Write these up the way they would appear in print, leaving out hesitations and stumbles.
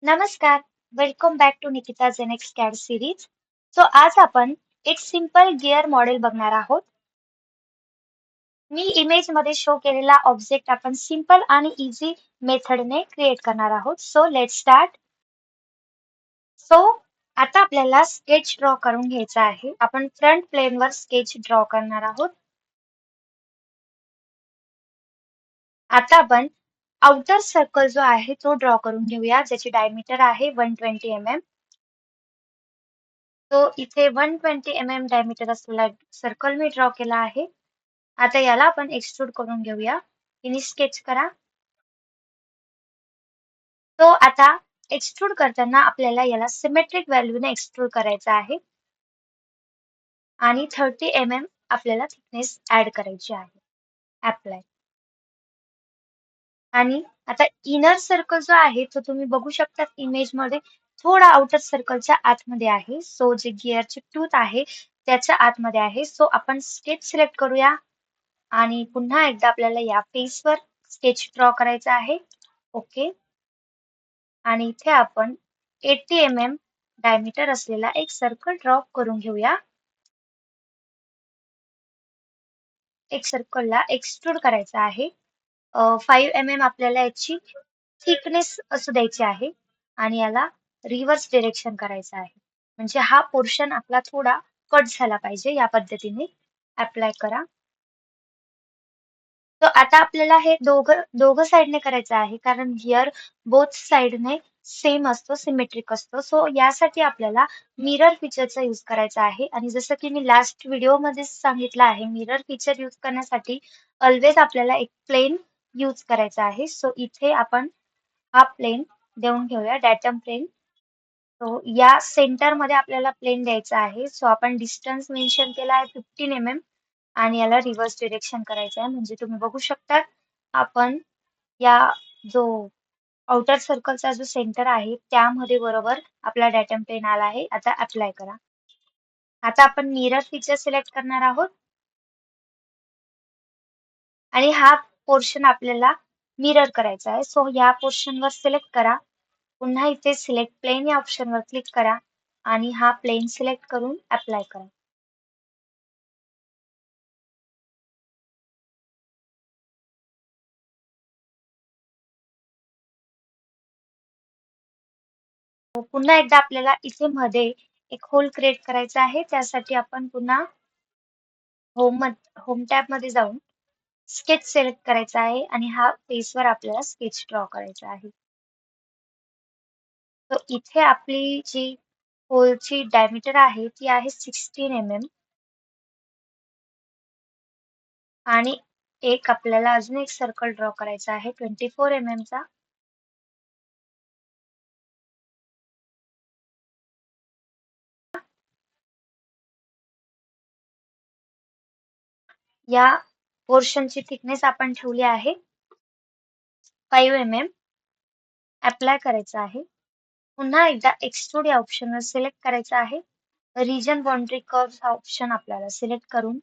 नमस्कार, welcome back to Nikita Genex CAD series. आज आपण एक सिंपल गिअर मॉडेल बघणार आहोत. मी इमेज मध्ये शो केलेला ऑब्जेक्ट आपण सिंपल आणि इझी मेथडने क्रिएट करणार आहोत. Let's start. सो आता आपल्याला स्केच ड्रॉ करून घ्यायचा आहे. आपण फ्रंट प्लेन वर स्केच ड्रॉ करणार आहोत. आता आपण आउटर सर्कल जो आहे तो ड्रॉ करून घेऊया, ज्याची डायमीटर आहे 120 mm. इथे 120 mm डायमीटर असलेला सर्कल मी ड्रॉ केला आहे. आता याला आपण एक्सट्रूड करून घेऊया. फिनिश स्केच करा. आता एक्सट्रूड करताना आपल्याला याला सिमेट्रिक व्हॅल्यूने एक्सट्रूड करायचं आहे आणि 30 mm आपल्याला थिकनेस ऍड करायची आहे. अप्लाय. आणि आता इनर सर्कल जो आहे तो तुम्ही बघू शकता इमेज मध्ये थोडा आउटर सर्कलच्या आतमध्ये आहे. जे गिअरचे टूथ आहे त्याच्या आतमध्ये आहे. आपण स्केच सिलेक्ट करूया आणि पुन्हा एकदा आपल्याला या फेसवर स्केच ड्रॉ करायचा आहे. ओके. आणि इथे आपण 80 mm डायमीटर असलेला एक सर्कल ड्रॉ करून घेऊया. एक सर्कलला एक्सट्रूड करायचा आहे. 5 mm आपल्याला याची थिकनेस असू द्यायची आहे आणि याला रिव्हर्स डिरेक्शन करायचं आहे. म्हणजे हा पोर्शन आपला थोडा कट झाला पाहिजे. या पद्धतीने अप्लाय करा. आता आपल्याला हे दोघं दोघं साइडने करायचं आहे, कारण गिअर बोथ साइडने सेम असतो, सिमेट्रिक असतो. यासाठी आपल्याला मिरर फीचरचा यूज करायचा आहे. आणि जसं की मी लास्ट व्हिडिओ मध्ये सांगितलं आहे, मिरर फीचर यूज करण्यासाठी ऑलवेज आपल्याला एक प्लेन यूज करायचा आहे. इथे आपण हा प्लेन देऊन घेऊया, डॅटम प्लेन. या सेंटर मध्ये आपल्याला प्लेन द्यायचा आहे. आपण डिस्टन्स मेन्शन केला आहे 15 mm आणि याला रिव्हर्स डिरेक्शन करायचं आहे. म्हणजे तुम्ही बघू शकता आपण या जो आउटर सर्कलचा जो सेंटर आहे त्यामध्ये बरोबर आपला डॅटम प्लेन आला आहे. आता अप्लाय करा. आता आपण मिरर फीचर सिलेक्ट करणार आहोत आणि हा पोर्शन आपल्याला मिरर करायचा आहे. या पोर्शन वर सिलेक्ट करा. पुन्हा इथे सिलेक्ट प्लेन या ऑप्शन वर क्लिक करा आणि हा प्लेन सिलेक्ट करून अप्लाय करा. पुन्हा एकदा आपल्याला इथे मध्ये एक होल क्रिएट करायचा आहे. त्यासाठी आपण पुन्हा होम टॅब मध्ये जाऊन स्केच सिलेक्ट करायचा आहे आणि हा फेसवर आपल्याला स्केच ड्रॉ करायचा आहे. इथे आपली जी होलची डायमीटर आहे ती आहे 16 mm. आणि आपल्याला अजून एक सर्कल ड्रॉ करायचा आहे 24 mm चा. या पोर्शनची थिकनेस आपण ठेवली आहे 5 mm. अप्लाय करायचं आहे. पुन्हा एकदा एक्सट्रूड या ऑप्शनवर सिलेक्ट करायचं आहे. रिजन बाउंड्री कर्व्ह हा ऑप्शन आपल्याला सिलेक्ट करून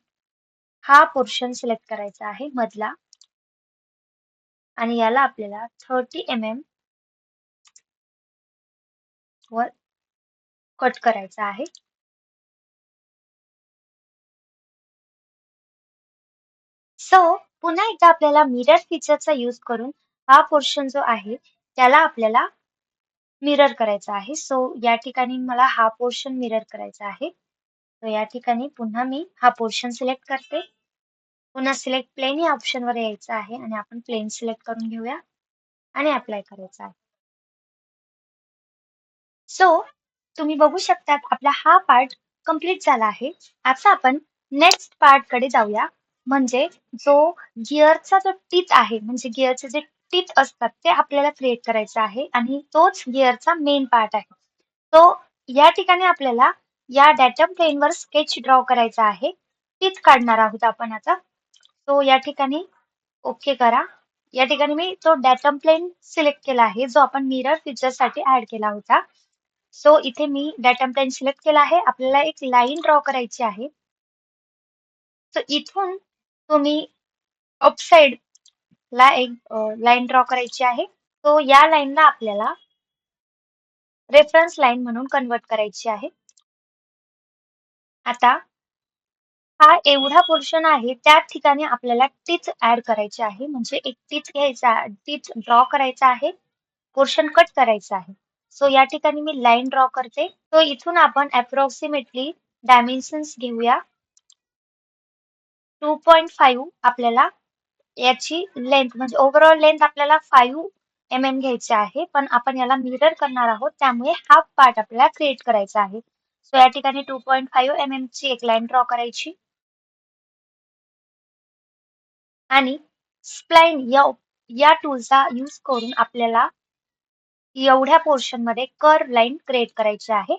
हा पोर्शन सिलेक्ट करायचा आहे मधला आणि याला आपल्याला 30 mm वर कट करायचा आहे. पुन्हा एकदा आपल्याला मिरर फीचरचा यूज करून हा पोर्शन जो आहे त्याला आपल्याला मिरर करायचा आहे. या ठिकाणी मला हा पोर्शन मिरर करायचा आहे. या ठिकाणी पुन्हा मी हा पोर्शन सिलेक्ट करते. पुन्हा सिलेक्ट प्लेन या ऑप्शनवर यायचं आहे आणि आपण प्लेन सिलेक्ट करून घेऊया आणि अप्लाय करायचा आहे. तुम्ही बघू शकता आपला हा पार्ट कंप्लीट झाला आहे. आता आपण नेक्स्ट पार्ट कडे जाऊया. म्हणजे जो गिअरचा जो टीथ आहे, म्हणजे गिअरचे जे टीथ असतात ते आपल्याला क्रिएट करायचं आहे आणि तोच गिअरचा मेन पार्ट आहे. या ठिकाणी आपल्याला या डॅटम प्लेनवर स्केच ड्रॉ करायचा आहे. टीथ काढणार आहोत आपण आता. या ठिकाणी ओके करा. या ठिकाणी मी तो डॅटम प्लेन सिलेक्ट केला आहे जो आपण मिरर फीचर साठी ऍड केला होता. इथे मी डॅटम प्लेन सिलेक्ट केला आहे. आपल्याला एक लाईन ड्रॉ करायची आहे. इथून तुम्ही अपसाइड ला एक लाईन ड्रॉ करायची आहे. या लाईनला आपल्याला रेफरन्स लाईन म्हणून कन्वर्ट करायची आहे. आता हा एवढा पोर्शन आहे, त्या ठिकाणी आपल्याला टीथ ऍड करायची आहे. म्हणजे एक टीथ घ्यायचा, टीथ ड्रॉ करायचा आहे, पोर्शन कट करायचा आहे. सो या ठिकाणी मी लाईन ड्रॉ करते. तो इथून आपण अप्रॉक्सिमेटली डायमेन्शन्स घेऊया. 2.5 आपल्याला याची लेंथ म्हणजे ओव्हरऑल लेंथ आपल्याला 5 घ्यायची आहे, पण आपण याला मिरर करणार आहोत, त्यामुळे हाफ पार्ट आपल्याला क्रिएट करायचा आहे. सो या ठिकाणी 2.5 ची एक लाईन ड्रॉ करायची आणि स्प्लाइन या टूलचा यूज करून आपल्याला एवढ्या पोर्शन मध्ये कर्व लाईन क्रिएट करायची आहे.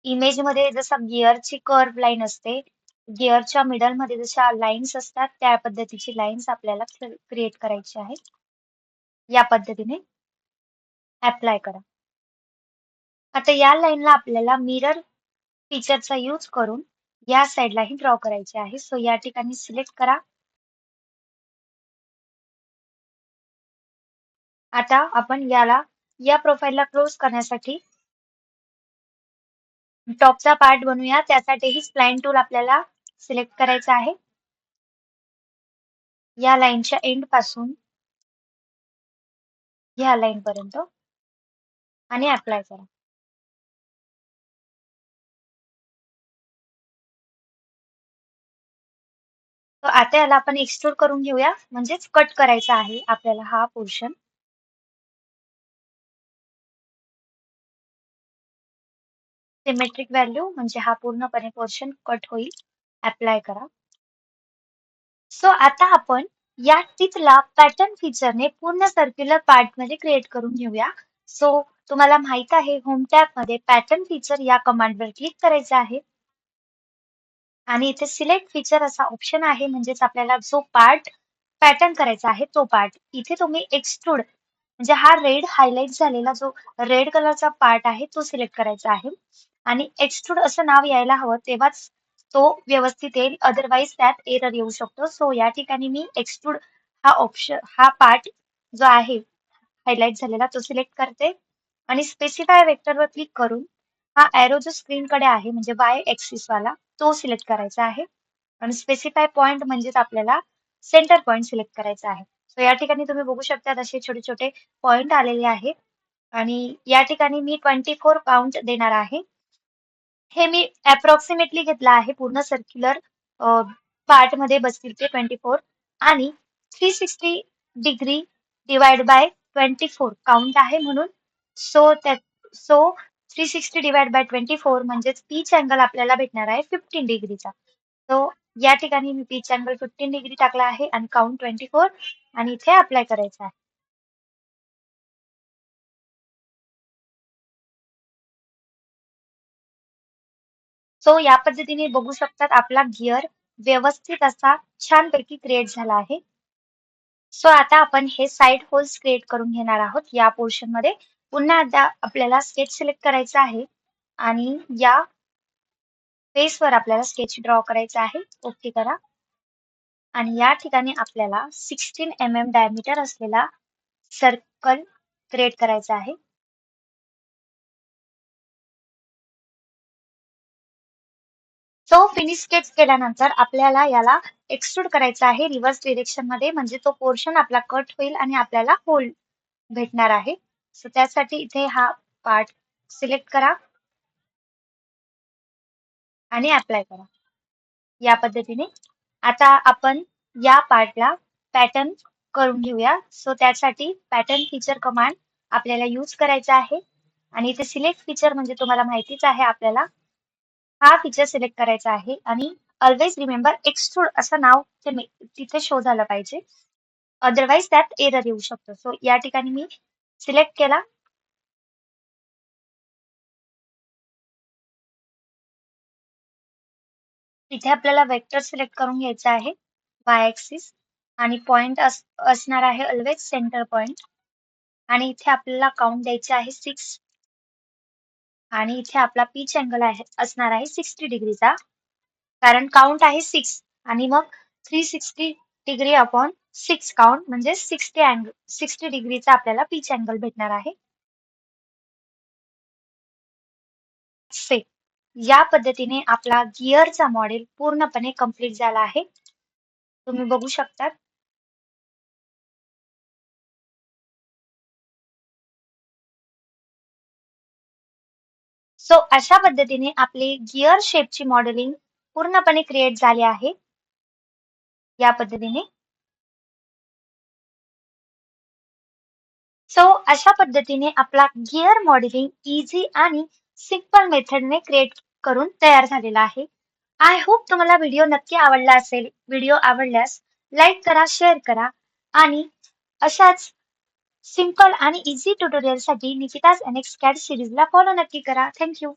इमेज मध्ये जसं गिअरची कर्व लाईन असते, गिअरच्या मिडल मध्ये जशा लाईन्स असतात, त्या पद्धतीची लाईन्स आपल्याला क्रिएट करायची आहे. या पद्धतीने अप्लाय करा. आता या लाईनला आपल्याला मिरर फीचरचा यूज करून या साईडलाही ड्रॉ करायचे आहे. सो या ठिकाणी सिलेक्ट करा. आता आपण याला या प्रोफाईलला क्लोज करण्यासाठी टॉपचा पार्ट बनवूया. त्यासाठीही स्प्लाइन टूल आपल्याला सिलेक्ट करायचं आहे. या लाईनच्या एंड पासून ह्या लाईन पर्यंत आणि अप्लाय करा. तर आता याला आपण एक्सट्रूड करून घेऊया, म्हणजेच कट करायचा आहे आपल्याला हा पोर्शन. सिमेट्रिक व्हॅल्यू म्हणजे हा पूर्णपणे पोर्शन कट होईल. अप्लाय करा. सो आता आपण या टिपला पॅटर्न फीचरने पूर्ण सर्क्युलर पार्ट मध्ये क्रिएट करून घेऊया. सो तुम्हाला माहित आहे, होम टॅब मध्ये पॅटर्न फीचर या कमांडवर क्लिक करायचं आहे आणि इथे सिलेक्ट फीचर असा ऑप्शन आहे, म्हणजेच आपल्याला जो पार्ट पॅटर्न करायचा आहे तो पार्ट. इथे तुम्ही एक्सट्रूड म्हणजे हा रेड हायलाइट झालेला जो रेड कलरचा पार्ट आहे तो सिलेक्ट करायचा आहे आणि एक्सट्रूड असं नाव यायला हवं, तेव्हाच तो व्यवस्थित येईल, अदरवाईज त्यात एरर येऊ शकतो. सो या ठिकाणी मी एक्सट्रूड हा पार्ट जो आहे हायलाइट झालेला तो सिलेक्ट करते आणि स्पेसिफाय वेक्टरवर क्लिक करून हा एरो जो स्क्रीनकडे आहे म्हणजे वाय एक्सिस वाला तो सिलेक्ट करायचा आहे आणि स्पेसिफाय पॉइंट म्हणजेच आपल्याला सेंटर पॉइंट सिलेक्ट करायचा आहे. सो या ठिकाणी तुम्ही बघू शकता असे छोटे छोटे पॉइंट आलेले आहेत आणि या ठिकाणी मी 24 काउंट देणार आहे. हे मी अप्रॉक्सिमेटली घेतला आहे, पूर्ण सर्क्युलर पार्ट मध्ये बसतील ते 24 आणि 360 डिग्री डिवाइड बाय 24 काउंट आहे म्हणून. सो 360 डिवाइड बाय 24 म्हणजेच पीच अँगल आपल्याला भेटणार आहे 15 डिग्रीचा. तो या ठिकाणी मी पीच अँगल 15 डिग्री टाकला आहे आणि काउंट 24 आणि इथे अप्लाय करायचा आहे. सो या पद्धतीने बघू शकतात आपला गिअर व्यवस्थित असा छानपैकी क्रिएट झाला आहे. सो आता आपण हे साइड होल्स क्रिएट करून घेणार आहोत या पोर्शन मध्ये. पुन्हा एकदा आपल्याला स्केच सिलेक्ट करायचा आहे आणि या फेसवर आपल्याला स्केच ड्रॉ करायचा आहे. ओके करा आणि या ठिकाणी आपल्याला 16 डायमीटर असलेला सर्कल क्रिएट करायचा आहे. सो फिनिश स्केच केल्यानंतर आपल्याला याला एक्सट्रूड करायचा आहे रिव्हर्स डिरेक्शन मध्ये, म्हणजे तो पोर्शन आपला कट होईल आणि आपल्याला होल भेटणार आहे. सो त्यासाठी इथे हा पार्ट सिलेक्ट करा आणि अप्लाय करा या पद्धतीने. आता आपण या पार्टला पॅटर्न करून घेऊया. सो त्यासाठी पॅटर्न फीचर कमांड आपल्याला यूज करायचा आहे आणि इथे सिलेक्ट फीचर म्हणजे तुम्हाला माहितीच आहे, आपल्याला हा फीचर सिलेक्ट करायचा आहे आणि ऑलवेज रिमेंबर एक्सट्रूड असं नाव तिथे शो झालं पाहिजे, अदरवाईज त्यात एरर येऊ शकतो. सो या ठिकाणी मी सिलेक्ट केला. इथे आपल्याला वेक्टर सिलेक्ट करून घ्यायचा आहे वाय ऍक्सिस आणि पॉइंट असणार आहे ऑलवेज सेंटर पॉइंट आणि इथे आपल्याला काउंट द्यायचे आहे 6 आणि इथे आपला पिच अँगल आहे असणार आहे 60 डिग्रीचा, कारण काउंट आहे 6 आणि मग 360 डिग्री अपॉन 6 काउंट म्हणजे 60 डिग्रीचा आपल्याला पिच अँगल भेटणार आहे. सेट. या पद्धतीने आपला गिअरचा मॉडेल पूर्णपणे कंप्लीट झाला आहे. तुम्ही बघू शकता. सो अशा पद्धतीने आपली गिअर शेपची मॉडेलिंग पूर्णपणे क्रिएट झाली आहे. या पद्धतीने. सो अशा पद्धतीने आपला गिअर मॉडेलिंग इझी आणि सिंपल मेथडने क्रिएट करून तयार झालेला आहे. आय होप तुम्हाला व्हिडिओ नक्की आवडला असेल. व्हिडिओ आवडल्यास लाईक करा, शेअर करा आणि अशाच सिंपल आणि इझी ट्युटोरियलसाठी निकिताज NX CAD सिरीजला फॉलो नक्की करा. Thank you.